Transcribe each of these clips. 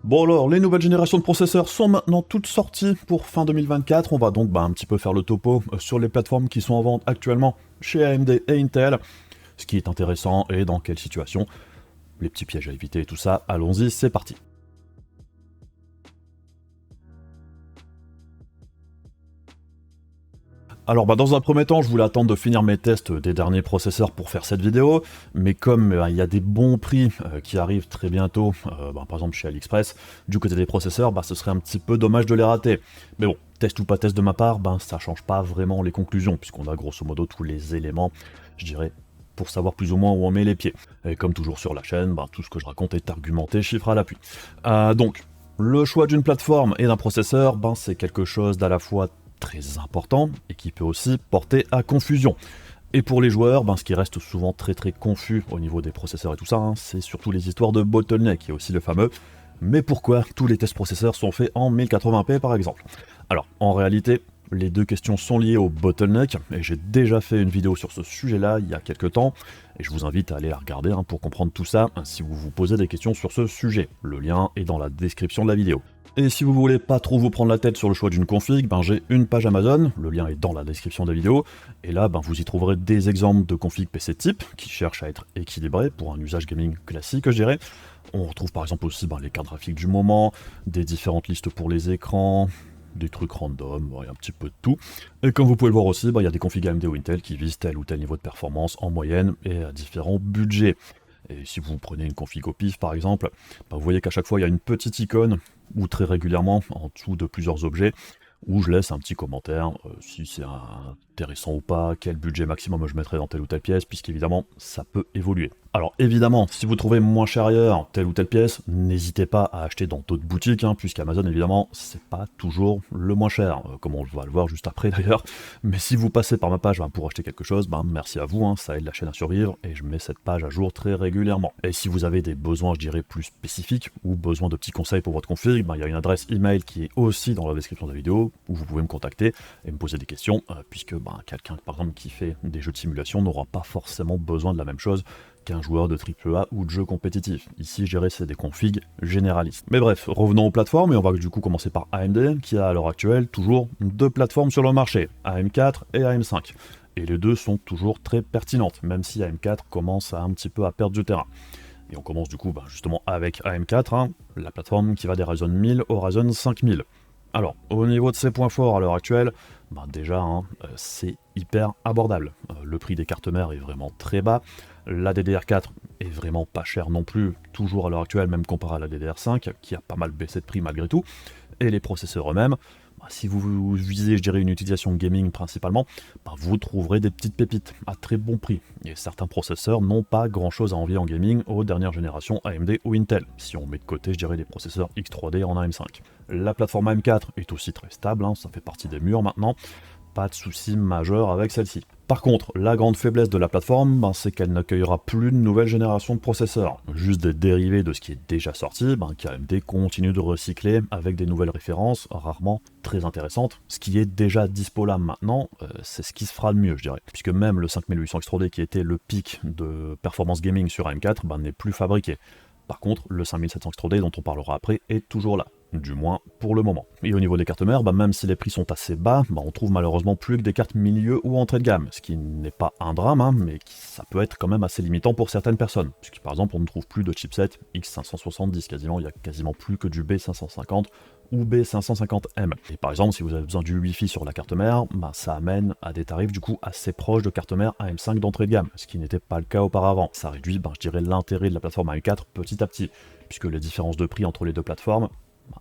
Bon alors, les nouvelles générations de processeurs sont maintenant toutes sorties pour fin 2024. On va donc un petit peu faire le topo sur les plateformes qui sont en vente actuellement chez AMD et Intel. Ce qui est intéressant et dans quelle situation. Les petits pièges à éviter et tout ça. Allons-y, c'est parti. Alors dans un premier temps, je voulais attendre de finir mes tests des derniers processeurs pour faire cette vidéo, mais comme il y a des bons prix qui arrivent très bientôt, par exemple chez AliExpress, du côté des processeurs, ce serait un petit peu dommage de les rater. Mais bon, test ou pas test de ma part, ça change pas vraiment les conclusions, puisqu'on a grosso modo tous les éléments, je dirais, pour savoir plus ou moins où on met les pieds. Et comme toujours sur la chaîne, tout ce que je raconte est argumenté, chiffre à l'appui. Donc, le choix d'une plateforme et d'un processeur, c'est quelque chose d'à la fois très important et qui peut aussi porter à confusion. Et pour les joueurs, ce qui reste souvent très confus au niveau des processeurs et tout ça, c'est surtout les histoires de bottleneck, qui est aussi le fameux « mais pourquoi tous les tests processeurs sont faits en 1080p par exemple ?» Alors, en réalité, les deux questions sont liées au bottleneck, et j'ai déjà fait une vidéo sur ce sujet-là il y a quelques temps, et je vous invite à aller la regarder pour comprendre tout ça, si vous vous posez des questions sur ce sujet. Le lien est dans la description de la vidéo. Et si vous voulez pas trop vous prendre la tête sur le choix d'une config, j'ai une page Amazon, le lien est dans la description de la vidéo, et là vous y trouverez des exemples de config PC type, qui cherchent à être équilibrés pour un usage gaming classique, je dirais. On retrouve par exemple aussi les cartes graphiques du moment, des différentes listes pour les écrans, des trucs random, un petit peu de tout. Et comme vous pouvez le voir aussi, il y a des configs AMD ou Intel qui visent tel ou tel niveau de performance en moyenne et à différents budgets. Et si vous prenez une config au pif par exemple, vous voyez qu'à chaque fois il y a une petite icône, ou très régulièrement, en dessous de plusieurs objets, où je laisse un petit commentaire, si c'est intéressant ou pas, quel budget maximum je mettrai dans telle ou telle pièce, puisqu'évidemment, ça peut évoluer. Alors évidemment, si vous trouvez moins cher ailleurs, telle ou telle pièce, n'hésitez pas à acheter dans d'autres boutiques, puisqu'Amazon, évidemment, c'est pas toujours le moins cher, comme on va le voir juste après d'ailleurs. Mais si vous passez par ma page pour acheter quelque chose, merci à vous, ça aide la chaîne à survivre, et je mets cette page à jour très régulièrement. Et si vous avez des besoins, je dirais, plus spécifiques, ou besoin de petits conseils pour votre config, il y a une adresse email qui est aussi dans la description de la vidéo, où vous pouvez me contacter et me poser des questions, puisque quelqu'un par exemple qui fait des jeux de simulation n'aura pas forcément besoin de la même chose qu'un joueur de AAA ou de jeux compétitifs. Ici, je dirais c'est des configs généralistes. Mais bref, revenons aux plateformes, et on va du coup commencer par AMD, qui a à l'heure actuelle toujours deux plateformes sur le marché, AM4 et AM5. Et les deux sont toujours très pertinentes, même si AM4 commence un petit peu à perdre du terrain. Et on commence du coup justement avec AM4, la plateforme qui va des Ryzen 1000 au Ryzen 5000. Alors, au niveau de ses points forts à l'heure actuelle, déjà, c'est hyper abordable. Le prix des cartes mères est vraiment très bas. La DDR4 est vraiment pas chère non plus, toujours à l'heure actuelle, même comparé à la DDR5, qui a pas mal baissé de prix malgré tout. Et les processeurs eux-mêmes, si vous visez, je dirais, une utilisation gaming principalement, vous trouverez des petites pépites à très bon prix. Et certains processeurs n'ont pas grand-chose à envier en gaming aux dernières générations AMD ou Intel, si on met de côté, je dirais, les processeurs X3D en AM5. La plateforme AM4 est aussi très stable, ça fait partie des murs maintenant, pas de soucis majeurs avec celle-ci. Par contre, la grande faiblesse de la plateforme, c'est qu'elle n'accueillera plus de nouvelle génération de processeurs, juste des dérivés de ce qui est déjà sorti, qu'AMD continue de recycler avec des nouvelles références, rarement très intéressantes. Ce qui est déjà dispo là maintenant, c'est ce qui se fera de mieux, je dirais, puisque même le 5800 X3D qui était le pic de performance gaming sur AM4, n'est plus fabriqué. Par contre, le 5700 X3D dont on parlera après est toujours là, du moins pour le moment. Et au niveau des cartes mères, même si les prix sont assez bas, on trouve malheureusement plus que des cartes milieu ou entrée de gamme, ce qui n'est pas un drame, mais ça peut être quand même assez limitant pour certaines personnes, puisque par exemple on ne trouve plus de chipset X570 quasiment, il n'y a quasiment plus que du B550 ou B550M. Et par exemple, si vous avez besoin du Wi-Fi sur la carte mère, ça amène à des tarifs du coup assez proches de carte mère AM5 d'entrée de gamme, ce qui n'était pas le cas auparavant. Ça réduit, je dirais, l'intérêt de la plateforme AM4 petit à petit, puisque les différences de prix entre les deux plateformes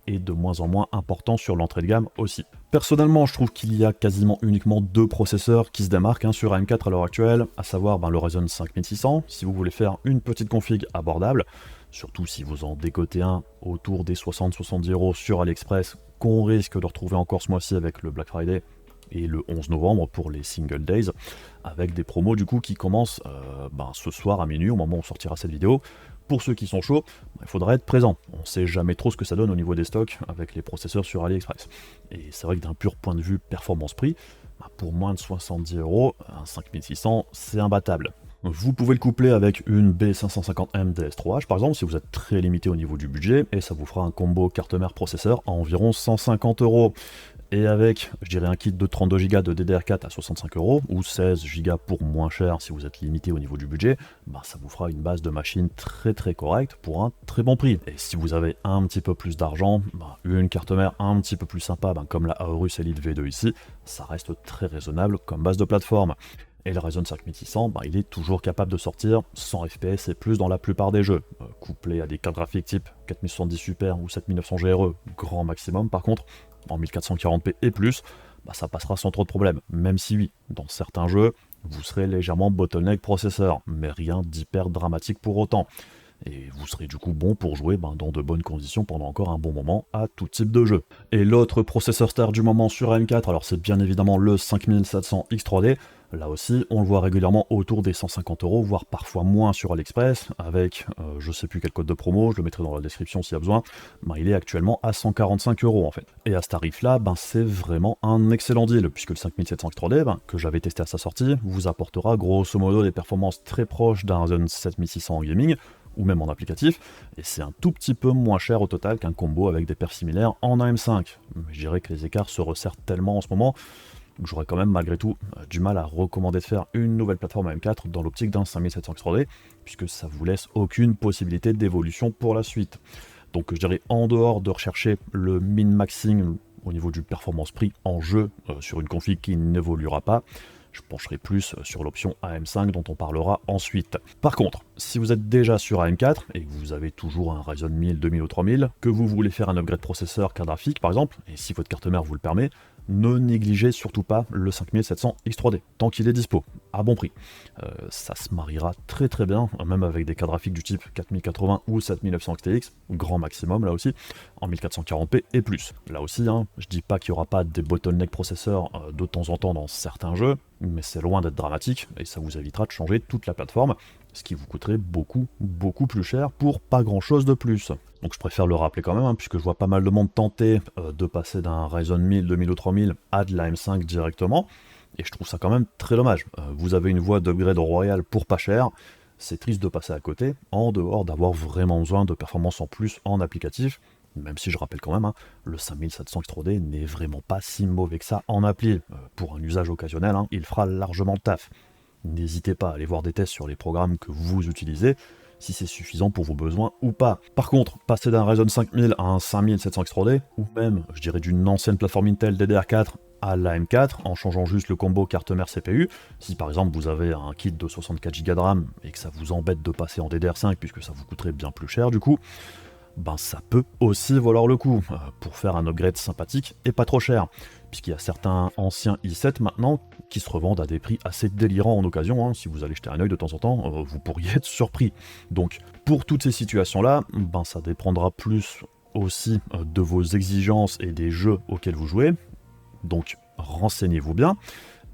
est de moins en moins important sur l'entrée de gamme aussi. Personnellement, je trouve qu'il y a quasiment uniquement deux processeurs qui se démarquent sur AM4 à l'heure actuelle, à savoir le Ryzen 5600, si vous voulez faire une petite config abordable, surtout si vous en décotez un autour des 60-70 € sur AliExpress, qu'on risque de retrouver encore ce mois-ci avec le Black Friday et le 11 novembre pour les Single Days, avec des promos du coup qui commencent ce soir à minuit, au moment où on sortira cette vidéo. Pour ceux qui sont chauds, il faudra être présent. On ne sait jamais trop ce que ça donne au niveau des stocks avec les processeurs sur AliExpress. Et c'est vrai que d'un pur point de vue performance-prix, pour moins de 70 €, un 5600, c'est imbattable. Vous pouvez le coupler avec une B550M DS3H par exemple si vous êtes très limité au niveau du budget, et ça vous fera un combo carte mère processeur à environ 150 €. Et avec, je dirais, un kit de 32 Go de DDR4 à 65 € ou 16 Go pour moins cher si vous êtes limité au niveau du budget, bah ça vous fera une base de machine très correcte pour un très bon prix. Et si vous avez un petit peu plus d'argent, bah, une carte mère un petit peu plus sympa, bah, comme la Aorus Elite V2 ici, ça reste très raisonnable comme base de plateforme. Et le Ryzen 5600, bah, il est toujours capable de sortir 100 FPS et plus dans la plupart des jeux, couplé à des cartes graphiques type 4070 Super ou 7900 GRE, grand maximum par contre, en 1440p et plus, bah, ça passera sans trop de problèmes, même si oui, dans certains jeux, vous serez légèrement bottleneck processeur, mais rien d'hyper dramatique pour autant. Et vous serez du coup bon pour jouer dans de bonnes conditions pendant encore un bon moment à tout type de jeu. Et l'autre processeur star du moment sur AM4, alors c'est bien évidemment le 5700 X3D. Là aussi, on le voit régulièrement autour des 150 €, voire parfois moins sur AliExpress, avec je sais plus quel code de promo, je le mettrai dans la description s'il y a besoin, il est actuellement à 145 € en fait. Et à ce tarif-là, c'est vraiment un excellent deal, puisque le 5700 X3D, que j'avais testé à sa sortie, vous apportera grosso modo des performances très proches d'un Ryzen 7600 en gaming, ou même en applicatif, et c'est un tout petit peu moins cher au total qu'un combo avec des perfs similaires en AM5. Mais je dirais que les écarts se resserrent tellement en ce moment, que j'aurais quand même malgré tout du mal à recommander de faire une nouvelle plateforme AM4 dans l'optique d'un 5700 X3D, puisque ça vous laisse aucune possibilité d'évolution pour la suite. Donc je dirais, en dehors de rechercher le min-maxing au niveau du performance-prix en jeu sur une config qui n'évoluera pas, je pencherai plus sur l'option AM5 dont on parlera ensuite. Par contre, si vous êtes déjà sur AM4 et que vous avez toujours un Ryzen 1000, 2000 ou 3000, que vous voulez faire un upgrade processeur carte graphique par exemple, et si votre carte mère vous le permet, ne négligez surtout pas le 5700 X3D, tant qu'il est dispo, à bon prix. Ça se mariera très bien, même avec des cartes graphiques du type 4080 ou 7900 XTX, grand maximum là aussi, en 1440p et plus. Là aussi, je dis pas qu'il n'y aura pas des bottleneck processeurs de temps en temps dans certains jeux, mais c'est loin d'être dramatique, et ça vous évitera de changer toute la plateforme, ce qui vous coûterait beaucoup plus cher pour pas grand chose de plus. Donc je préfère le rappeler quand même, puisque je vois pas mal de monde tenter de passer d'un Ryzen 1000, 2000 ou 3000 à de la M5 directement, et je trouve ça quand même très dommage. Vous avez une voie d'upgrade royale pour pas cher, c'est triste de passer à côté, en dehors d'avoir vraiment besoin de performance en plus en applicatif, même si je rappelle quand même, le 5700 X3D n'est vraiment pas si mauvais que ça en appli. Pour un usage occasionnel, il fera largement le taf. N'hésitez pas à aller voir des tests sur les programmes que vous utilisez, si c'est suffisant pour vos besoins ou pas. Par contre, passer d'un Ryzen 5000 à un 5700 X3D, ou même, je dirais, d'une ancienne plateforme Intel DDR4 à la M4, en changeant juste le combo carte mère CPU, si par exemple vous avez un kit de 64 Go de RAM et que ça vous embête de passer en DDR5 puisque ça vous coûterait bien plus cher du coup, ça peut aussi valoir le coup pour faire un upgrade sympathique et pas trop cher, puisqu'il y a certains anciens i7 maintenant qui se revendent à des prix assez délirants en occasion. Si vous allez jeter un œil de temps en temps, vous pourriez être surpris. Donc pour toutes ces situations là, ça dépendra plus aussi de vos exigences et des jeux auxquels vous jouez, donc renseignez-vous bien.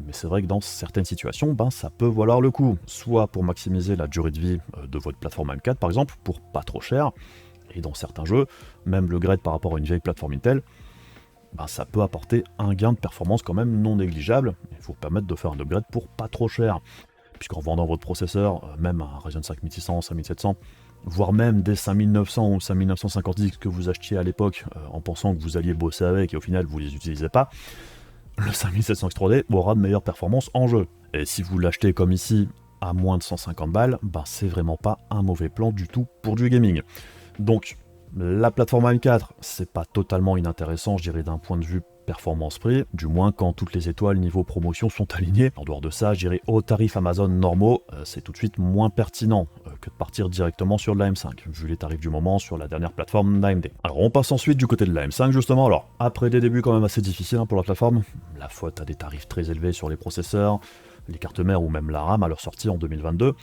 Mais c'est vrai que dans certaines situations, ça peut valoir le coup, soit pour maximiser la durée de vie de votre plateforme M4 par exemple, pour pas trop cher, et dans certains jeux, même le grade par rapport à une vieille plateforme Intel, ça peut apporter un gain de performance quand même non négligeable, et vous permettre de faire un upgrade pour pas trop cher, puisqu'en vendant votre processeur, même un Ryzen 5600, 5700, voire même des 5900 ou 5950X que vous achetiez à l'époque en pensant que vous alliez bosser avec et au final vous les utilisez pas, le 5700 X3D aura de meilleures performances en jeu. Et si vous l'achetez comme ici à moins de 150 balles, c'est vraiment pas un mauvais plan du tout pour du gaming. Donc la plateforme AM4, c'est pas totalement inintéressant, je dirais, d'un point de vue performance-prix, du moins quand toutes les étoiles niveau promotion sont alignées. En dehors de ça, je dirais aux tarifs Amazon normaux, c'est tout de suite moins pertinent que de partir directement sur de la M5, vu les tarifs du moment sur la dernière plateforme d'AMD. Alors on passe ensuite du côté de la M5 justement. Alors après des débuts quand même assez difficiles pour la plateforme, la faute à des tarifs très élevés sur les processeurs, les cartes mères ou même la RAM à leur sortie en 2022,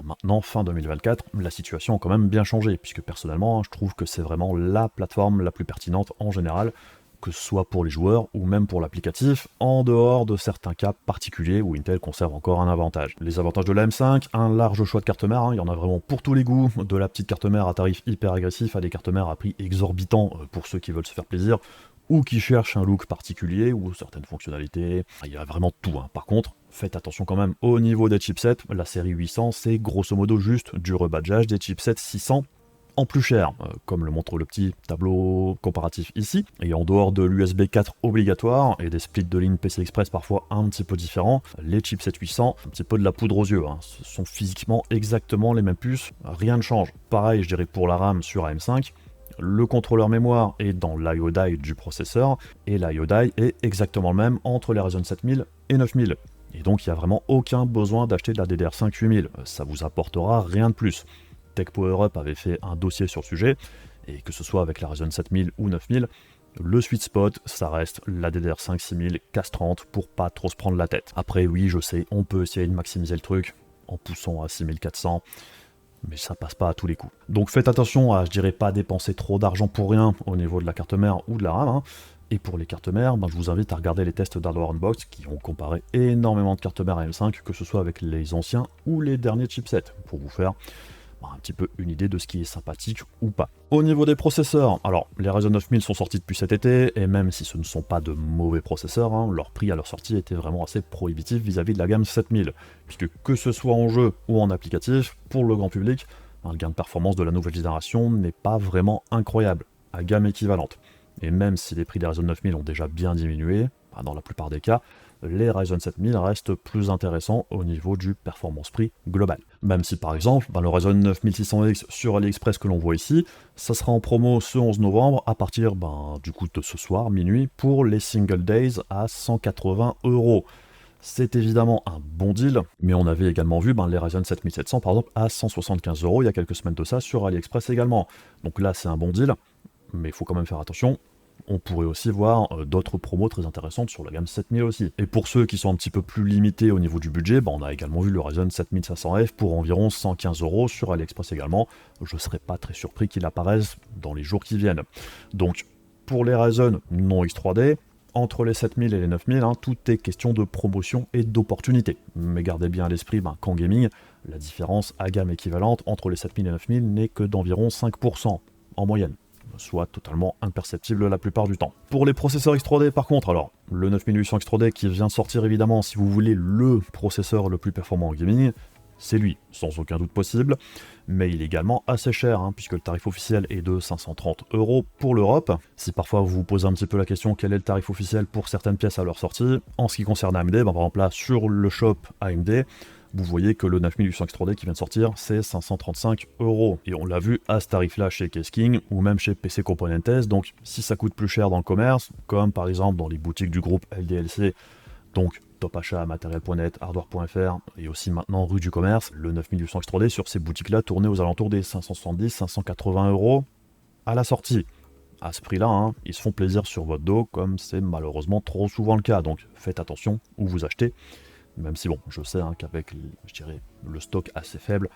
maintenant, fin 2024, la situation a quand même bien changé, puisque personnellement, je trouve que c'est vraiment la plateforme la plus pertinente en général, que ce soit pour les joueurs ou même pour l'applicatif, en dehors de certains cas particuliers où Intel conserve encore un avantage. Les avantages de la M5, un large choix de cartes mères, il y en a vraiment pour tous les goûts, de la petite carte mère à tarif hyper agressif à des cartes mères à prix exorbitant pour ceux qui veulent se faire plaisir, ou qui cherchent un look particulier ou certaines fonctionnalités, il y a vraiment tout. Par contre, Faites attention quand même au niveau des chipsets, la série 800 c'est grosso modo juste du rebadgeage des chipsets 600 en plus cher, comme le montre le petit tableau comparatif ici, et en dehors de l'USB 4 obligatoire et des splits de ligne PCI Express parfois un petit peu différents, les chipsets 800, un petit peu de la poudre aux yeux, ce sont physiquement exactement les mêmes puces, rien ne change. Pareil je dirais pour la RAM sur AM5, le contrôleur mémoire est dans l'IO die du processeur, et l'IO die est exactement le même entre les Ryzen 7000 et 9000. Et donc il n'y a vraiment aucun besoin d'acheter de la DDR5 8000, ça vous apportera rien de plus. Tech Power Up avait fait un dossier sur le sujet, et que ce soit avec la Ryzen 7000 ou 9000, le sweet spot, ça reste la DDR5 6000 CAS30 pour pas trop se prendre la tête. Après oui, je sais, on peut essayer de maximiser le truc en poussant à 6400, mais ça passe pas à tous les coups. Donc faites attention à, je dirais, pas dépenser trop d'argent pour rien au niveau de la carte mère ou de la RAM, Et pour les cartes mères, je vous invite à regarder les tests d'Hardware Unboxed qui ont comparé énormément de cartes mères AM5, que ce soit avec les anciens ou les derniers chipsets, pour vous faire un petit peu une idée de ce qui est sympathique ou pas. Au niveau des processeurs, alors les Ryzen 9000 sont sortis depuis cet été, et même si ce ne sont pas de mauvais processeurs, leur prix à leur sortie était vraiment assez prohibitif vis-à-vis de la gamme 7000, puisque que ce soit en jeu ou en applicatif, pour le grand public, le gain de performance de la nouvelle génération n'est pas vraiment incroyable, à gamme équivalente. Et même si les prix des Ryzen 9000 ont déjà bien diminué, dans la plupart des cas, les Ryzen 7000 restent plus intéressants au niveau du performance-prix global. Même si par exemple, le Ryzen 9600X sur AliExpress que l'on voit ici, ça sera en promo ce 11 novembre à partir du coup de ce soir, minuit, pour les single days à 180 €. C'est évidemment un bon deal, mais on avait également vu les Ryzen 7700 par exemple à 175 € il y a quelques semaines de ça sur AliExpress également. Donc là c'est un bon deal, mais il faut quand même faire attention. On pourrait aussi voir d'autres promos très intéressantes sur la gamme 7000 aussi. Et pour ceux qui sont un petit peu plus limités au niveau du budget, on a également vu le Ryzen 7500F pour environ 115 € sur AliExpress également. Je ne serais pas très surpris qu'il apparaisse dans les jours qui viennent. Donc pour les Ryzen non X3D, entre les 7000 et les 9000, tout est question de promotion et d'opportunité. Mais gardez bien à l'esprit qu'en gaming, la différence à gamme équivalente entre les 7000 et 9000 n'est que d'environ 5% en moyenne, soit totalement imperceptible la plupart du temps. Pour les processeurs X3D par contre, alors le 9800 X3D qui vient de sortir évidemment, si vous voulez le processeur le plus performant en gaming, c'est lui, sans aucun doute possible, mais il est également assez cher, puisque le tarif officiel est de 530 € pour l'Europe. Si parfois vous vous posez un petit peu la question quel est le tarif officiel pour certaines pièces à leur sortie, en ce qui concerne AMD, par exemple là sur le shop AMD, vous voyez que le 9800 X3D qui vient de sortir, c'est 535 €. Et on l'a vu à ce tarif-là chez Kesking ou même chez PC Componentes. Donc si ça coûte plus cher dans le commerce, comme par exemple dans les boutiques du groupe LDLC, donc Top Achat, Matériel.net, Hardware.fr et aussi maintenant Rue du Commerce, le 9800 X3D sur ces boutiques-là tournait aux alentours des 570-580 € à la sortie. À ce prix-là, ils se font plaisir sur votre dos, comme c'est malheureusement trop souvent le cas. Donc faites attention où vous achetez. Même si je sais qu'avec, je dirais, le stock assez faible,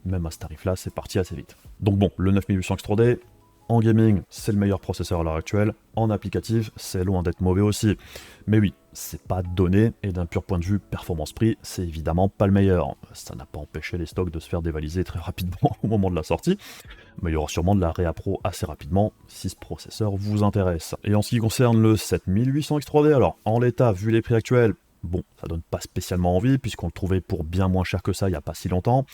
même à ce tarif-là, c'est parti assez vite. Donc le 9800 X3D, en gaming, c'est le meilleur processeur à l'heure actuelle. En applicatif, c'est loin d'être mauvais aussi. Mais oui, c'est pas donné, et d'un pur point de vue performance-prix, c'est évidemment pas le meilleur. Ça n'a pas empêché les stocks de se faire dévaliser très rapidement au moment de la sortie, mais il y aura sûrement de la réappro assez rapidement si ce processeur vous intéresse. Et en ce qui concerne le 7800 X3D, alors en l'état, vu les prix actuels, ça donne pas spécialement envie, puisqu'on le trouvait pour bien moins cher que ça il n'y a pas si longtemps.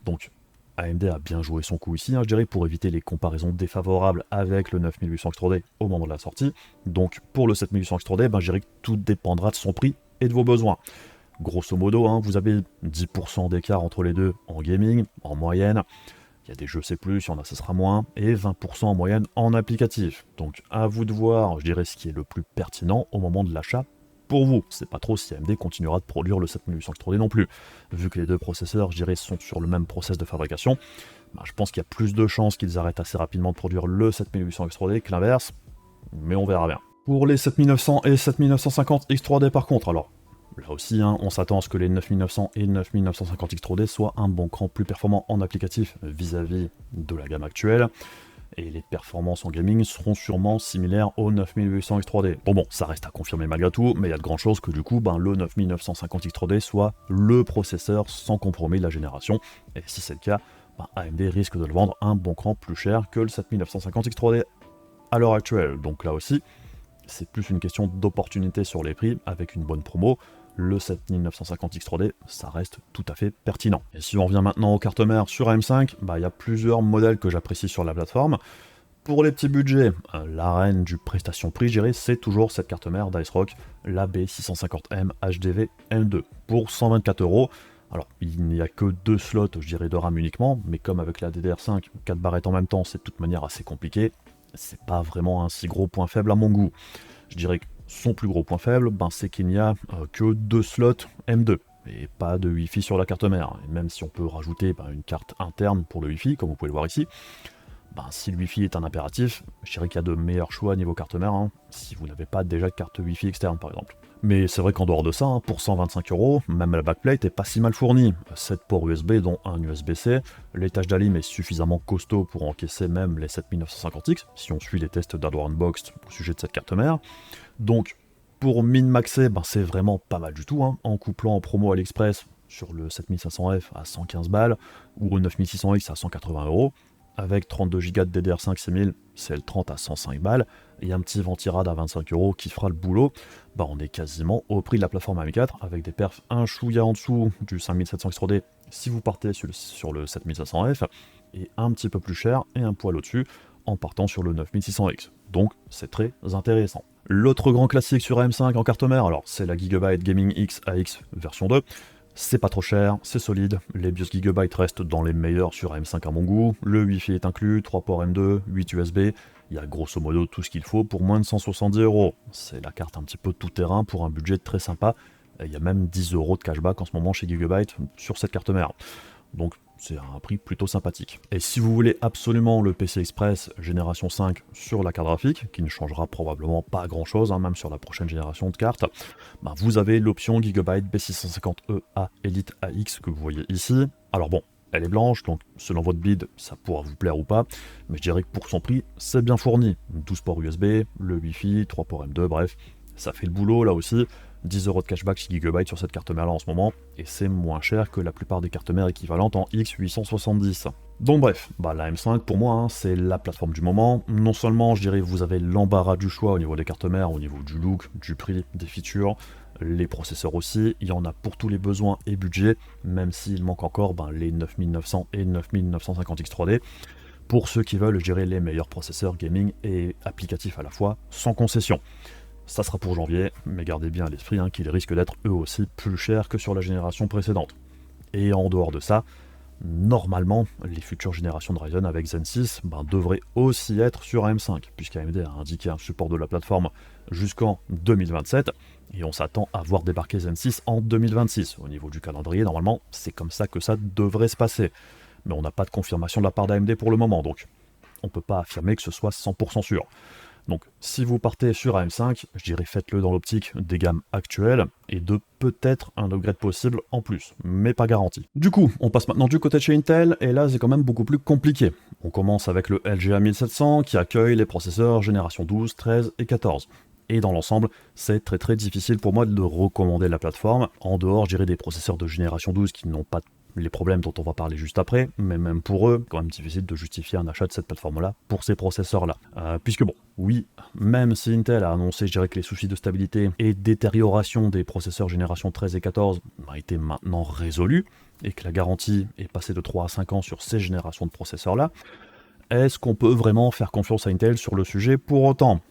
Donc AMD a bien joué son coup ici, je dirais, pour éviter les comparaisons défavorables avec le 9800 X3D au moment de la sortie. Donc pour le 7800 X3D, je dirais que tout dépendra de son prix et de vos besoins. Grosso modo, vous avez 10% d'écart entre les deux en gaming, en moyenne. Il y a des jeux c'est plus, il y en a ce sera moins, et 20% en moyenne en applicatif. Donc à vous de voir, je dirais, ce qui est le plus pertinent au moment de l'achat pour vous. C'est pas trop si AMD continuera de produire le 7800 X3D non plus. Vu que les deux processeurs, je dirais, sont sur le même process de fabrication, je pense qu'il y a plus de chances qu'ils arrêtent assez rapidement de produire le 7800 X3D que l'inverse, mais on verra bien. Pour les 7900 et 7950 X3D par contre, alors là aussi, on s'attend à ce que les 9900 et 9950 X3D soient un bon cran plus performant en applicatif vis-à-vis de la gamme actuelle. Et les performances en gaming seront sûrement similaires au 9800 X3D. Ça reste à confirmer malgré tout, mais il y a de grandes chances que du coup, le 9950 X3D soit le processeur sans compromis de la génération. Et si c'est le cas, AMD risque de le vendre un bon cran plus cher que le 7950 X3D à l'heure actuelle. Donc là aussi, c'est plus une question d'opportunité sur les prix avec une bonne promo. le 7950X3D, ça reste tout à fait pertinent. Et si on revient maintenant aux cartes mères sur AM5, il y a plusieurs modèles que j'apprécie sur la plateforme. Pour les petits budgets, la reine du prestation-prix, je dirais, c'est toujours cette carte mère d'Icerock, la B650M HDV M2, pour 124 €. Alors, il n'y a que 2 slots, je dirais, de RAM uniquement, mais comme avec la DDR5, 4 barrettes en même temps, c'est de toute manière assez compliqué, c'est pas vraiment un si gros point faible à mon goût. Je dirais que son plus gros point faible, c'est qu'il n'y a que 2 slots M2, et pas de Wi-Fi sur la carte mère. Et même si on peut rajouter une carte interne pour le Wi-Fi, comme vous pouvez le voir ici, si le Wi-Fi est un impératif, je dirais qu'il y a de meilleurs choix niveau carte mère, si vous n'avez pas déjà de carte Wi-Fi externe par exemple. Mais c'est vrai qu'en dehors de ça, pour 125 €, même la backplate est pas si mal fournie. 7 ports USB dont un USB-C, l'étage d'Alim est suffisamment costaud pour encaisser même les 7950X, si on suit les tests d'Hardware Unboxed au sujet de cette carte mère. Donc pour min-maxer, c'est vraiment pas mal du tout, en couplant en promo AliExpress sur le 7500F à 115 balles, ou au 9600X à 180 €, avec 32 Go de DDR5 6000, c'est le 30 à 105 balles, et un petit ventirad à 25 € qui fera le boulot, on est quasiment au prix de la plateforme AM4, avec des perfs un chouïa en dessous du 5700X3D si vous partez sur le 7500F, et un petit peu plus cher et un poil au-dessus en partant sur le 9600X. Donc c'est très intéressant. L'autre grand classique sur AM5 en carte mère, alors c'est la Gigabyte Gaming X AX version 2. C'est pas trop cher, c'est solide, les BIOS Gigabyte restent dans les meilleurs sur AM5 à mon goût, le Wi-Fi est inclus, 3 ports M2, 8 USB, il y a grosso modo tout ce qu'il faut pour moins de 170 €. C'est la carte un petit peu tout terrain pour un budget très sympa, et il y a même 10 € de cashback en ce moment chez Gigabyte sur cette carte mère. Donc c'est un prix plutôt sympathique. Et si vous voulez absolument le PC Express génération 5 sur la carte graphique, qui ne changera probablement pas grand chose, même sur la prochaine génération de cartes, vous avez l'option Gigabyte B650EA Elite AX que vous voyez ici. Alors bon, elle est blanche, donc selon votre bid, ça pourra vous plaire ou pas, mais je dirais que pour son prix, c'est bien fourni. 12 ports USB, le Wi-Fi, 3 ports M2, bref, ça fait le boulot là aussi. 10 € de cashback chez Gigabyte sur cette carte mère là en ce moment, et c'est moins cher que la plupart des cartes mères équivalentes en X870. Donc bref, la M5 pour moi c'est la plateforme du moment. Non seulement je dirais vous avez l'embarras du choix au niveau des cartes mères, au niveau du look, du prix, des features, les processeurs aussi, il y en a pour tous les besoins et budgets, même s'il manque encore les 9900 et 9950X3D. Pour ceux qui veulent, je dirais, les meilleurs processeurs gaming et applicatifs à la fois, sans concession. Ça sera pour janvier, mais gardez bien à l'esprit qu'ils risquent d'être eux aussi plus chers que sur la génération précédente. Et en dehors de ça, normalement, les futures générations de Ryzen avec Zen 6 devraient aussi être sur AM5, puisqu'AMD a indiqué un support de la plateforme jusqu'en 2027, et on s'attend à voir débarquer Zen 6 en 2026. Au niveau du calendrier, normalement, c'est comme ça que ça devrait se passer. Mais on n'a pas de confirmation de la part d'AMD pour le moment, donc on ne peut pas affirmer que ce soit 100% sûr. Donc si vous partez sur AM5, je dirais faites-le dans l'optique des gammes actuelles et de peut-être un upgrade possible en plus, mais pas garanti. Du coup, on passe maintenant du côté de chez Intel, et là c'est quand même beaucoup plus compliqué. On commence avec le LGA 1700 qui accueille les processeurs génération 12, 13 et 14. Et dans l'ensemble, c'est très difficile pour moi de recommander la plateforme, en dehors je dirais des processeurs de génération 12 qui n'ont pas les problèmes dont on va parler juste après, mais même pour eux, quand même difficile de justifier un achat de cette plateforme-là pour ces processeurs-là. Puisque bon, oui, même si Intel a annoncé, je dirais que les soucis de stabilité et détérioration des processeurs génération 13 et 14 ont été maintenant résolus, et que la garantie est passée de 3 à 5 ans sur ces générations de processeurs-là, est-ce qu'on peut vraiment faire confiance à Intel sur le sujet pour autant?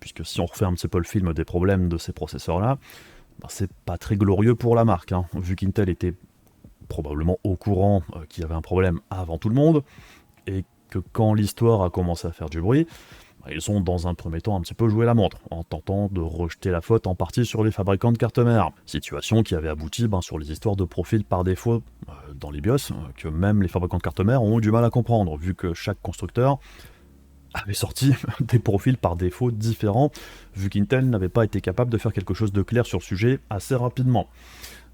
Puisque si on refait un petit peu le film des problèmes de ces processeurs-là, c'est pas très glorieux pour la marque, vu qu'Intel était probablement au courant qu'il y avait un problème avant tout le monde, et que quand l'histoire a commencé à faire du bruit, ils ont dans un premier temps un petit peu joué la montre, en tentant de rejeter la faute en partie sur les fabricants de cartes mères. Situation qui avait abouti sur les histoires de profils par défaut dans les BIOS, que même les fabricants de cartes mères ont eu du mal à comprendre, vu que chaque constructeur avait sorti des profils par défaut différents, vu qu'Intel n'avait pas été capable de faire quelque chose de clair sur le sujet assez rapidement.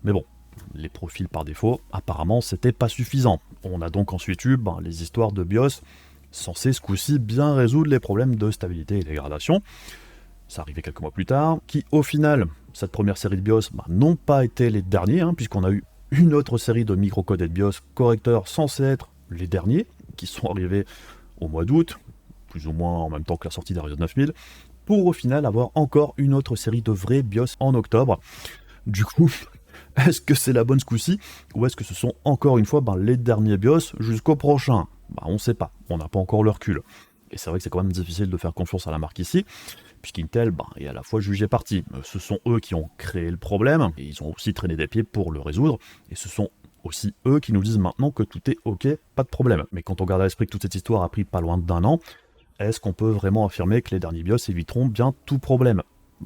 Mais bon, les profils par défaut, apparemment, c'était pas suffisant. On a donc ensuite eu les histoires de BIOS censées ce coup-ci bien résoudre les problèmes de stabilité et dégradation. Ça arrivait quelques mois plus tard, qui au final, cette première série de BIOS n'ont pas été les derniers, puisqu'on a eu une autre série de microcoded BIOS correcteurs censés être les derniers, qui sont arrivés au mois d'août, plus ou moins en même temps que la sortie des Ryzen 9000, pour au final avoir encore une autre série de vrais BIOS en octobre. Du coup, est-ce que c'est la bonne ce coup-ci, ou est-ce que ce sont encore une fois les derniers BIOS jusqu'au prochain? On sait pas, on n'a pas encore le recul. Et c'est vrai que c'est quand même difficile de faire confiance à la marque ici, puisqu'Intel est à la fois jugé parti. Ce sont eux qui ont créé le problème, et ils ont aussi traîné des pieds pour le résoudre, et ce sont aussi eux qui nous disent maintenant que tout est ok, pas de problème. Mais quand on garde à l'esprit que toute cette histoire a pris pas loin d'1 an, est-ce qu'on peut vraiment affirmer que les derniers BIOS éviteront bien tout problème?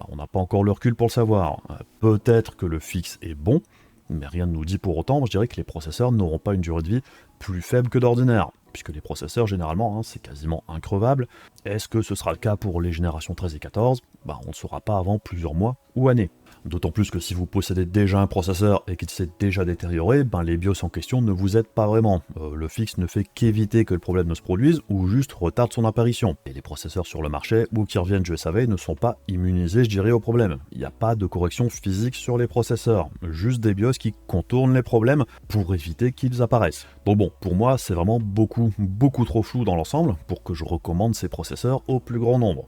On n'a pas encore le recul pour le savoir. Peut-être que le fixe est bon, mais rien ne nous dit pour autant, je dirais que les processeurs n'auront pas une durée de vie plus faible que d'ordinaire, puisque les processeurs, généralement, c'est quasiment increvable. Est-ce que ce sera le cas pour les générations 13 et 14? On ne saura pas avant plusieurs mois ou années. D'autant plus que si vous possédez déjà un processeur et qu'il s'est déjà détérioré, les BIOS en question ne vous aident pas vraiment. Le fixe ne fait qu'éviter que le problème ne se produise ou juste retarde son apparition. Et les processeurs sur le marché ou qui reviennent du SAV ne sont pas immunisés, je dirais, au problème. Il n'y a pas de correction physique sur les processeurs, juste des BIOS qui contournent les problèmes pour éviter qu'ils apparaissent. Donc bon, pour moi, c'est vraiment beaucoup trop flou dans l'ensemble pour que je recommande ces processeurs au plus grand nombre,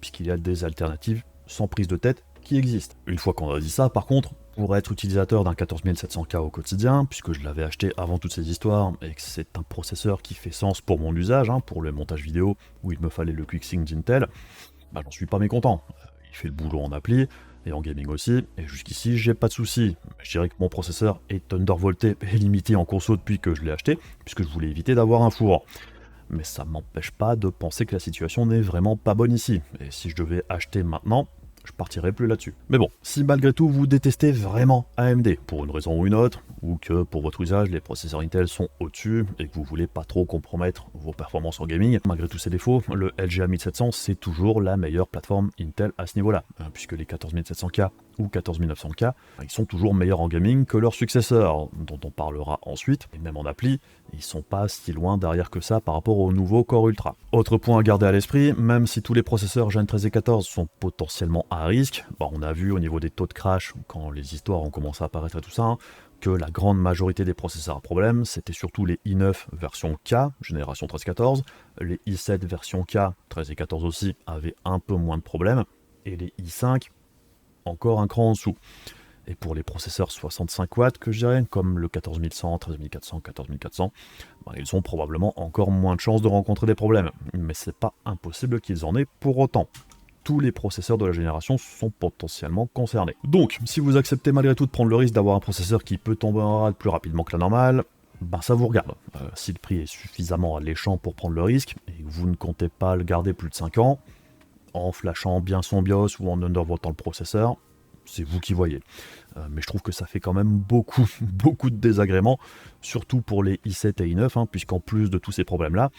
puisqu'il y a des alternatives sans prise de tête qui existent. Une fois qu'on a dit ça, par contre, pour être utilisateur d'un 14700K au quotidien, puisque je l'avais acheté avant toutes ces histoires et que c'est un processeur qui fait sens pour mon usage, pour le montage vidéo où il me fallait le QuickSync d'Intel, j'en suis pas mécontent. Il fait le boulot en appli et en gaming aussi, et jusqu'ici j'ai pas de soucis. Je dirais que mon processeur est undervolté et limité en conso depuis que je l'ai acheté, puisque je voulais éviter d'avoir un four. Mais ça m'empêche pas de penser que la situation n'est vraiment pas bonne ici, et si je devais acheter maintenant, je partirai plus là-dessus. Mais bon, si malgré tout vous détestez vraiment AMD, pour une raison ou une autre, ou que pour votre usage les processeurs Intel sont au-dessus, et que vous voulez pas trop compromettre vos performances en gaming, malgré tous ses défauts, le LGA 1700 c'est toujours la meilleure plateforme Intel à ce niveau-là, puisque les 14700K ou 14900K, ils sont toujours meilleurs en gaming que leurs successeurs, dont on parlera ensuite, et même en appli, ils sont pas si loin derrière que ça par rapport au nouveau Core Ultra. Autre point à garder à l'esprit, même si tous les processeurs Gen 13 et 14 sont potentiellement à risque, on a vu au niveau des taux de crash, quand les histoires ont commencé à apparaître et tout ça, que la grande majorité des processeurs à problème, c'était surtout les i9 version K, génération 13-14, les i7 version K, 13 et 14 aussi, avaient un peu moins de problèmes, et les i5, encore un cran en dessous. Et pour les processeurs 65 watts que je dirais, comme le 14100, 13400, 14400, ils ont probablement encore moins de chances de rencontrer des problèmes. Mais c'est pas impossible qu'ils en aient pour autant. Tous les processeurs de la génération sont potentiellement concernés. Donc, si vous acceptez malgré tout de prendre le risque d'avoir un processeur qui peut tomber en rade plus rapidement que la normale, ça vous regarde. Si le prix est suffisamment alléchant pour prendre le risque, et que vous ne comptez pas le garder plus de 5 ans, en flashant bien son BIOS ou en undervoltant le processeur, c'est vous qui voyez. Mais je trouve que ça fait quand même beaucoup de désagréments, surtout pour les i7 et i9, puisqu'en plus de tous ces problèmes-là,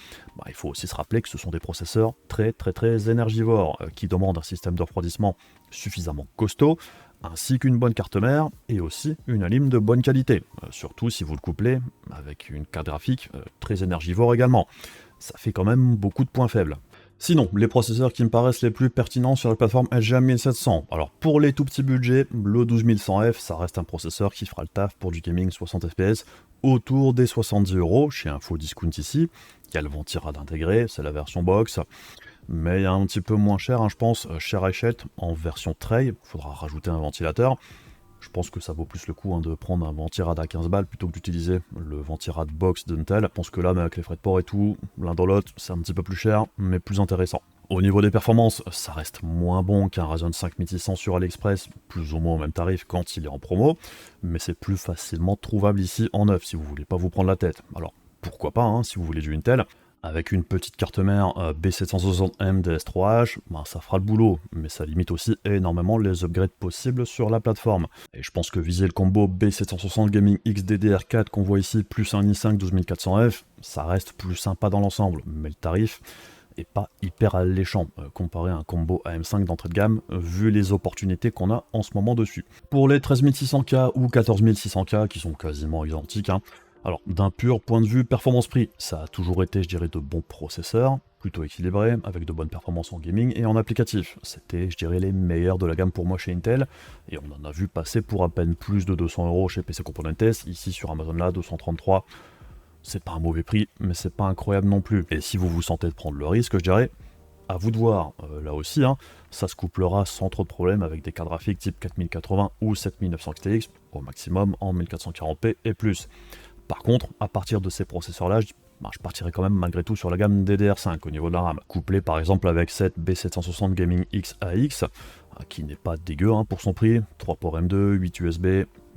il faut aussi se rappeler que ce sont des processeurs très énergivores, qui demandent un système de refroidissement suffisamment costaud, ainsi qu'une bonne carte mère, et aussi une alim de bonne qualité, surtout si vous le couplez avec une carte graphique très énergivore également. Ça fait quand même beaucoup de points faibles. Sinon, les processeurs qui me paraissent les plus pertinents sur la plateforme LGA 1700. Alors pour les tout petits budgets, le 12100F, ça reste un processeur qui fera le taf pour du gaming 60 fps autour des 70 € chez InfoDiscount ici. Il y a le Ventirad intégré, c'est la version box. Mais il y a un petit peu moins cher, je pense, chez Hachette en version tray. Il faudra rajouter un ventilateur. Je pense que ça vaut plus le coup de prendre un Ventirad à 15 balles plutôt que d'utiliser le Ventirad box d'Intel. Je pense que là, avec les frais de port et tout, l'un dans l'autre, c'est un petit peu plus cher, mais plus intéressant. Au niveau des performances, ça reste moins bon qu'un Ryzen 5 1600 sur AliExpress, plus ou moins au même tarif quand il est en promo, mais c'est plus facilement trouvable ici en neuf si vous voulez pas vous prendre la tête. Alors pourquoi pas, si vous voulez du Intel. Avec une petite carte mère B760M DS3H, ça fera le boulot, mais ça limite aussi énormément les upgrades possibles sur la plateforme. Et je pense que viser le combo B760 Gaming X DDR4 qu'on voit ici, plus un i5 12400F, ça reste plus sympa dans l'ensemble, mais le tarif est pas hyper alléchant comparé à un combo AM5 d'entrée de gamme, vu les opportunités qu'on a en ce moment dessus. Pour les 13600K ou 14600K, qui sont quasiment identiques, alors, d'un pur point de vue performance-prix, ça a toujours été, je dirais, de bons processeurs, plutôt équilibrés, avec de bonnes performances en gaming et en applicatif. C'était, je dirais, les meilleurs de la gamme pour moi chez Intel, et on en a vu passer pour à peine plus de 200 € chez PC Componentes, ici sur Amazon là, 233. C'est pas un mauvais prix, mais c'est pas incroyable non plus. Et si vous vous sentez de prendre le risque, je dirais, À vous de voir, là aussi, hein, ça se couplera sans trop de problèmes avec des cartes graphiques type 4080 ou 7900 XTX, au maximum en 1440p et plus. Par contre, à partir de ces processeurs-là, je partirai quand même malgré tout sur la gamme DDR5 au niveau de la RAM, couplé par exemple avec cette B760 Gaming X AX, qui n'est pas dégueu hein, pour son prix, 3 ports M2, 8 USB,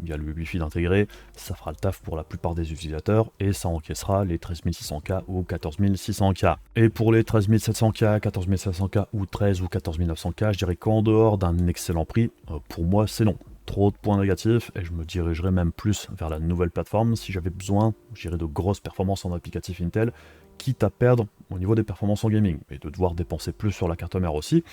il y a le Wi-Fi intégré, ça fera le taf pour la plupart des utilisateurs, et ça encaissera les 13600K ou 14600K. Et pour les 13700K, 14700K ou 13 ou 14900K, je dirais qu'en dehors d'un excellent prix, pour moi c'est non. Trop de points négatifs, et je me dirigerai même plus vers la nouvelle plateforme si j'avais besoin, je dirais, de grosses performances en applicatif Intel, quitte à perdre au niveau des performances en gaming, et de devoir dépenser plus sur la carte mère aussi,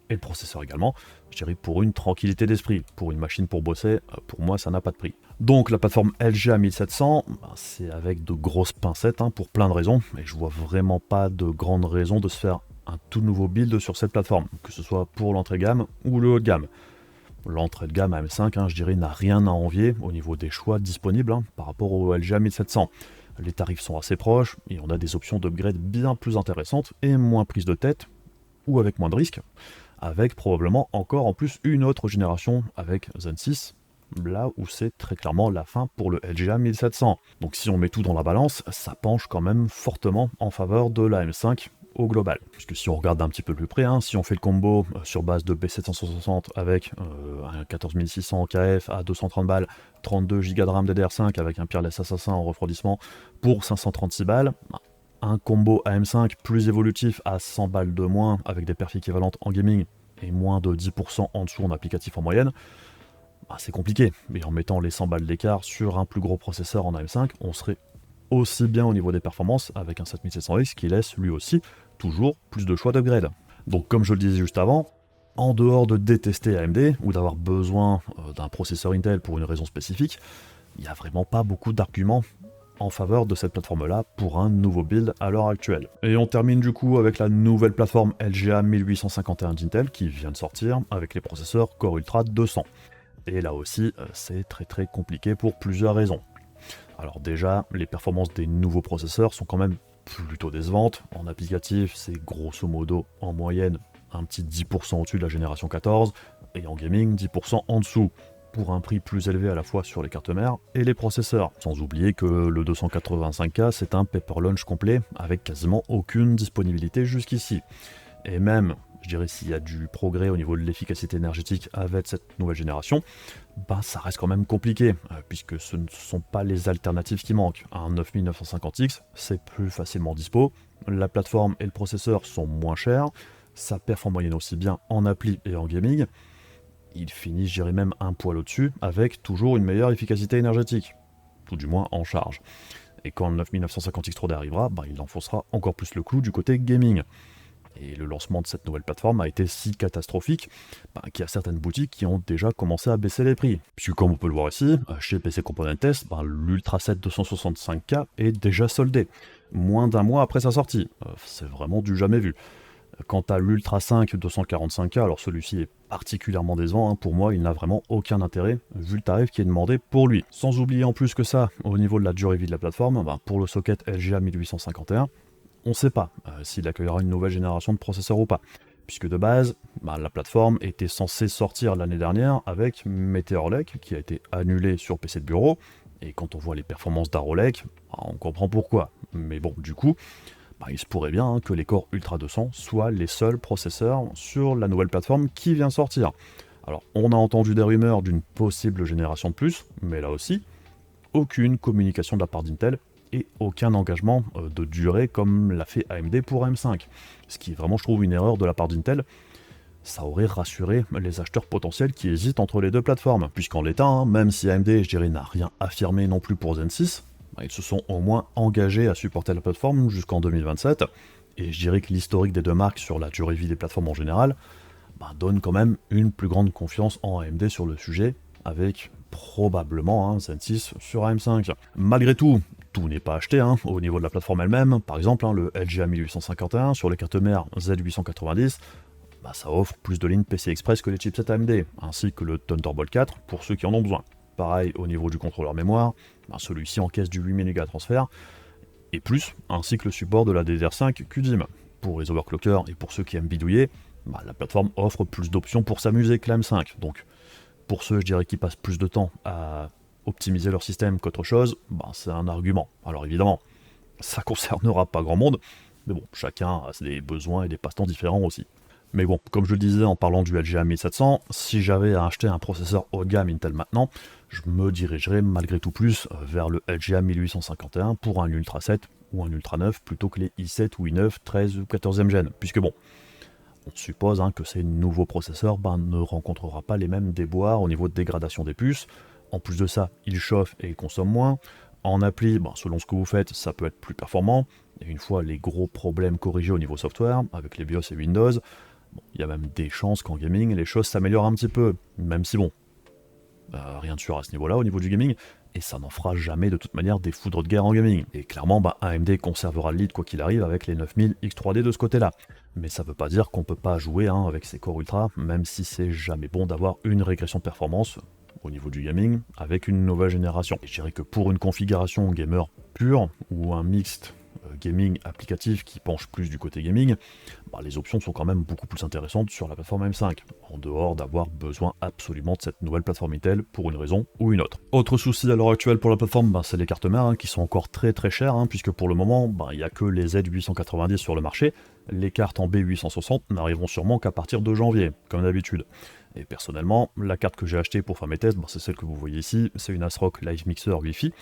et le processeur également, je dirais pour une tranquillité d'esprit. Pour une machine pour bosser, pour moi ça n'a pas de prix. Donc la plateforme LGA 1700, c'est avec de grosses pincettes hein, pour plein de raisons, et je vois vraiment pas de grandes raisons de se faire un tout nouveau build sur cette plateforme, que ce soit pour l'entrée de gamme ou le haut de gamme. L'entrée de gamme AM5, hein, je dirais, n'a rien à envier au niveau des choix disponibles hein, par rapport au LGA 1700. Les tarifs sont assez proches, et on a des options d'upgrade bien plus intéressantes et moins prise de tête, ou avec moins de risques, avec probablement encore en plus une autre génération avec Zen 6, là où c'est très clairement la fin pour le LGA 1700. Donc si on met tout dans la balance, ça penche quand même fortement en faveur de la M5 au global. Puisque si on regarde d'un petit peu plus près, hein, si on fait le combo sur base de B760 avec un 14600 KF à 230 balles, 32 Go de RAM DDR5 avec un Peerless Assassin en refroidissement pour 536 balles, un combo AM5 plus évolutif à 100 balles de moins avec des perfs équivalentes en gaming et moins de 10% en dessous en applicatif en moyenne, c'est compliqué. Mais en mettant les 100 balles d'écart sur un plus gros processeur en AM5, on serait aussi bien au niveau des performances avec un 7700X qui laisse lui aussi toujours plus de choix d'upgrade. Donc comme je le disais juste avant, en dehors de détester AMD ou d'avoir besoin d'un processeur Intel pour une raison spécifique, il n'y a vraiment pas beaucoup d'arguments en faveur de cette plateforme-là pour un nouveau build à l'heure actuelle. Et on termine du coup avec la nouvelle plateforme LGA 1851 d'Intel qui vient de sortir avec les processeurs Core Ultra 200. Et là aussi, c'est très compliqué pour plusieurs raisons. Alors déjà, les performances des nouveaux processeurs sont quand même plutôt décevantes. En applicatif, c'est grosso modo en moyenne un petit 10% au-dessus de la génération 14, et en gaming 10% en dessous, pour un prix plus élevé à la fois sur les cartes mères et les processeurs. Sans oublier que le 285K c'est un paper launch complet avec quasiment aucune disponibilité jusqu'ici. Et même, je dirais, s'il y a du progrès au niveau de l'efficacité énergétique avec cette nouvelle génération, ça reste quand même compliqué, puisque ce ne sont pas les alternatives qui manquent. Un 9950X, c'est plus facilement dispo, la plateforme et le processeur sont moins chers, ça performe en moyenne aussi bien en appli et en gaming, il finit, je dirais même un poil au-dessus, avec toujours une meilleure efficacité énergétique, tout du moins en charge. Et quand le 9950X 3D arrivera, il enfoncera encore plus le clou du côté gaming. Et le lancement de cette nouvelle plateforme a été si catastrophique qu'il y a certaines boutiques qui ont déjà commencé à baisser les prix. Puisque comme on peut le voir ici, chez PC Component Test, l'Ultra 7 265K est déjà soldé, moins d'un mois après sa sortie. C'est vraiment du jamais vu. Quant à l'Ultra 5 245K, alors celui-ci est particulièrement décevant, pour moi il n'a vraiment aucun intérêt vu le tarif qui est demandé pour lui. Sans oublier en plus que ça, au niveau de la durée de vie de la plateforme, pour le socket LGA 1851, on ne sait pas s'il accueillera une nouvelle génération de processeurs ou pas, puisque de base, la plateforme était censée sortir l'année dernière avec Meteor Lake, qui a été annulé sur PC de bureau, et quand on voit les performances d'Arrow Lake, on comprend pourquoi. Mais bon, du coup, il se pourrait bien que les Core Ultra 200 soient les seuls processeurs sur la nouvelle plateforme qui vient sortir. Alors, on a entendu des rumeurs d'une possible génération de plus, mais là aussi, aucune communication de la part d'Intel et aucun engagement de durée comme l'a fait AMD pour M5. Ce qui est vraiment, je trouve, une erreur de la part d'Intel. Ça aurait rassuré les acheteurs potentiels qui hésitent entre les deux plateformes, puisqu'en l'état, même si AMD, je dirais, n'a rien affirmé non plus pour Zen 6, ils se sont au moins engagés à supporter la plateforme jusqu'en 2027, et je dirais que l'historique des deux marques sur la durée de vie des plateformes en général donne quand même une plus grande confiance en AMD sur le sujet, avec probablement Zen 6 sur AM5. Malgré tout n'est pas acheté au niveau de la plateforme elle-même. Par exemple, le LGA 1851 sur les cartes mères Z890, ça offre plus de lignes PCI Express que les chipsets AMD, ainsi que le Thunderbolt 4 pour ceux qui en ont besoin. Pareil au niveau du contrôleur mémoire, celui-ci encaisse du 8 Mega transfert, et plus, ainsi que le support de la DDR5 QDIM. pour les overclockers et pour ceux qui aiment bidouiller, bah, la plateforme offre plus d'options pour s'amuser que la M5. Donc pour ceux, je dirais, qui passent plus de temps à optimiser leur système qu'autre chose, bah, c'est un argument. Alors évidemment, ça concernera pas grand monde, mais bon, chacun a des besoins et des passe-temps différents aussi. Mais bon, comme je le disais en parlant du LGA 1700, si j'avais à acheter un processeur haut de gamme Intel maintenant, je me dirigerais malgré tout plus vers le LGA 1851 pour un Ultra 7 ou un Ultra 9 plutôt que les i7 ou i9 13 ou 14e gen, puisque bon, on suppose que ces nouveaux processeurs ne rencontrera pas les mêmes déboires au niveau de dégradation des puces. En plus de ça, ils chauffent et ils consomment moins. En appli, selon ce que vous faites, ça peut être plus performant. Et une fois les gros problèmes corrigés au niveau software, avec les BIOS et Windows, il y a même des chances qu'en gaming, les choses s'améliorent un petit peu. Même si bon, rien de sûr à ce niveau-là, au niveau du gaming, et ça n'en fera jamais de toute manière des foudres de guerre en gaming. Et clairement, AMD conservera le lead quoi qu'il arrive avec les 9000 X3D de ce côté-là. Mais ça veut pas dire qu'on peut pas jouer avec ces Core Ultra, même si c'est jamais bon d'avoir une régression de performance au niveau du gaming avec une nouvelle génération. Et je dirais que pour une configuration gamer pure ou un mixte gaming applicatif qui penche plus du côté gaming, les options sont quand même beaucoup plus intéressantes sur la plateforme M5, en dehors d'avoir besoin absolument de cette nouvelle plateforme Intel pour une raison ou une autre. Autre souci à l'heure actuelle pour la plateforme, c'est les cartes mères qui sont encore très chères, puisque pour le moment, il n'y a que les Z890 sur le marché. Les cartes en B860 n'arriveront sûrement qu'à partir de janvier, comme d'habitude. Et personnellement, la carte que j'ai achetée pour faire mes tests, c'est celle que vous voyez ici, c'est une ASRock Live Mixer Wi-Fi.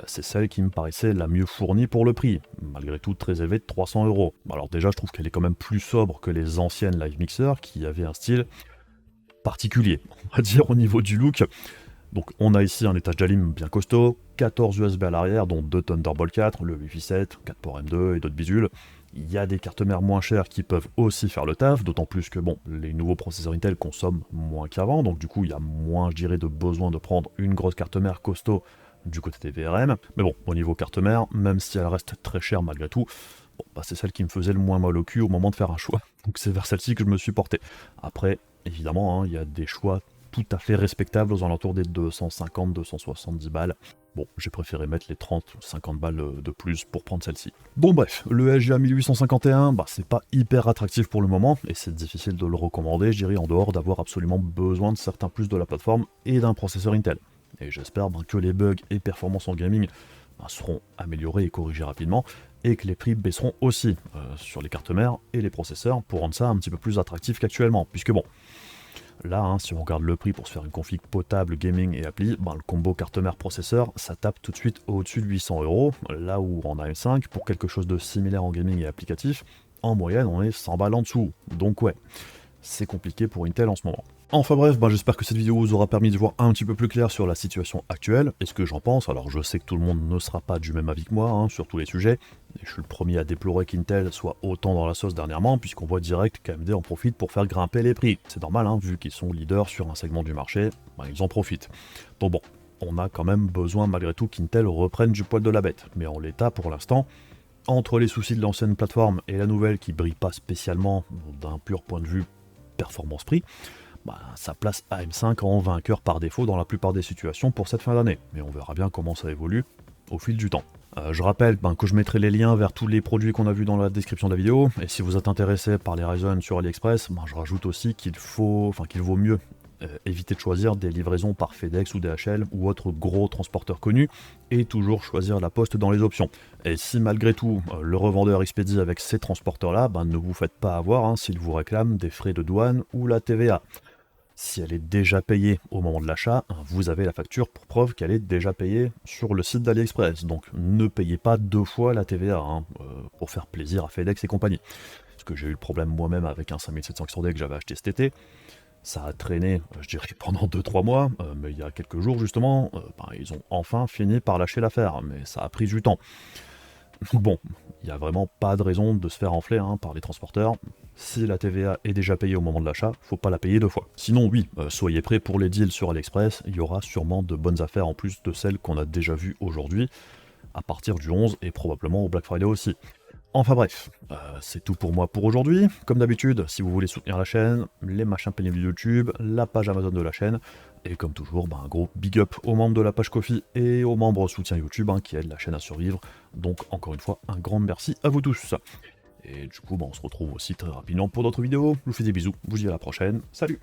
C'est celle qui me paraissait la mieux fournie pour le prix, malgré tout très élevé de 300 €. Alors déjà, je trouve qu'elle est quand même plus sobre que les anciennes Live Mixer, qui avaient un style particulier, on va dire, au niveau du look. Donc on a ici un étage d'alim bien costaud, 14 USB à l'arrière, dont 2 Thunderbolt 4, le Wi-Fi 7, 4 ports M2 et d'autres bidules. Il y a des cartes mères moins chères qui peuvent aussi faire le taf, d'autant plus que les nouveaux processeurs Intel consomment moins qu'avant, donc du coup il y a moins, je dirais, de besoin de prendre une grosse carte mère costaud du côté des VRM. Mais bon, au niveau carte mère, même si elle reste très chère malgré tout, c'est celle qui me faisait le moins mal au cul au moment de faire un choix. Donc c'est vers celle-ci que je me suis porté. Après, évidemment, il y a des choix tout à fait respectables aux alentours des 250-270 balles. Bon, j'ai préféré mettre les 30-50 balles de plus pour prendre celle-ci. Bon bref, le LGA 1851, c'est pas hyper attractif pour le moment, et c'est difficile de le recommander, je dirais, en dehors d'avoir absolument besoin de certains plus de la plateforme et d'un processeur Intel. Et j'espère que les bugs et performances en gaming seront améliorés et corrigés rapidement, et que les prix baisseront aussi sur les cartes mères et les processeurs pour rendre ça un petit peu plus attractif qu'actuellement, puisque bon, là, si on regarde le prix pour se faire une config potable gaming et appli, le combo carte mère processeur, ça tape tout de suite au-dessus de 800 €, là où en AM5, pour quelque chose de similaire en gaming et applicatif, en moyenne on est 100 balles en dessous, donc ouais, c'est compliqué pour Intel en ce moment. Enfin bref, j'espère que cette vidéo vous aura permis de voir un petit peu plus clair sur la situation actuelle et ce que j'en pense. Alors je sais que tout le monde ne sera pas du même avis que moi sur tous les sujets, et je suis le premier à déplorer qu'Intel soit autant dans la sauce dernièrement, puisqu'on voit direct qu'AMD en profite pour faire grimper les prix. C'est normal, vu qu'ils sont leaders sur un segment du marché, ils en profitent. Donc bon, on a quand même besoin malgré tout qu'Intel reprenne du poil de la bête, mais en l'état pour l'instant, entre les soucis de l'ancienne plateforme et la nouvelle qui brille pas spécialement d'un pur point de vue performance-prix, ça place AM5 en vainqueur par défaut dans la plupart des situations pour cette fin d'année. Mais on verra bien comment ça évolue au fil du temps. Je rappelle que je mettrai les liens vers tous les produits qu'on a vus dans la description de la vidéo. Et si vous êtes intéressé par les Ryzen sur AliExpress, je rajoute aussi qu'il vaut mieux éviter de choisir des livraisons par FedEx ou DHL ou autres gros transporteurs connus, et toujours choisir la poste dans les options. Et si malgré tout le revendeur expédie avec ces transporteurs là, ne vous faites pas avoir s'il vous réclame des frais de douane ou la TVA. Si elle est déjà payée au moment de l'achat, vous avez la facture pour preuve qu'elle est déjà payée sur le site d'AliExpress. Donc ne payez pas 2 fois la TVA pour faire plaisir à FedEx et compagnie. Parce que j'ai eu le problème moi-même avec un 5700 XD que j'avais acheté cet été. Ça a traîné, je dirais, pendant 2-3 mois, mais il y a quelques jours justement, ils ont enfin fini par lâcher l'affaire, mais ça a pris du temps. Bon, il n'y a vraiment pas de raison de se faire enfler par les transporteurs. Si la TVA est déjà payée au moment de l'achat, faut pas la payer 2 fois. Sinon oui, soyez prêts pour les deals sur AliExpress, il y aura sûrement de bonnes affaires en plus de celles qu'on a déjà vues aujourd'hui, à partir du 11 et probablement au Black Friday aussi. Enfin bref, c'est tout pour moi pour aujourd'hui. Comme d'habitude, si vous voulez soutenir la chaîne, les machins pénibles de YouTube, la page Amazon de la chaîne, et comme toujours, un gros big up aux membres de la page Ko-fi et aux membres soutien YouTube qui aident la chaîne à survivre. Donc encore une fois, un grand merci à vous tous. Et du coup, on se retrouve aussi très rapidement pour d'autres vidéos. Je vous fais des bisous, je vous dis à la prochaine, salut!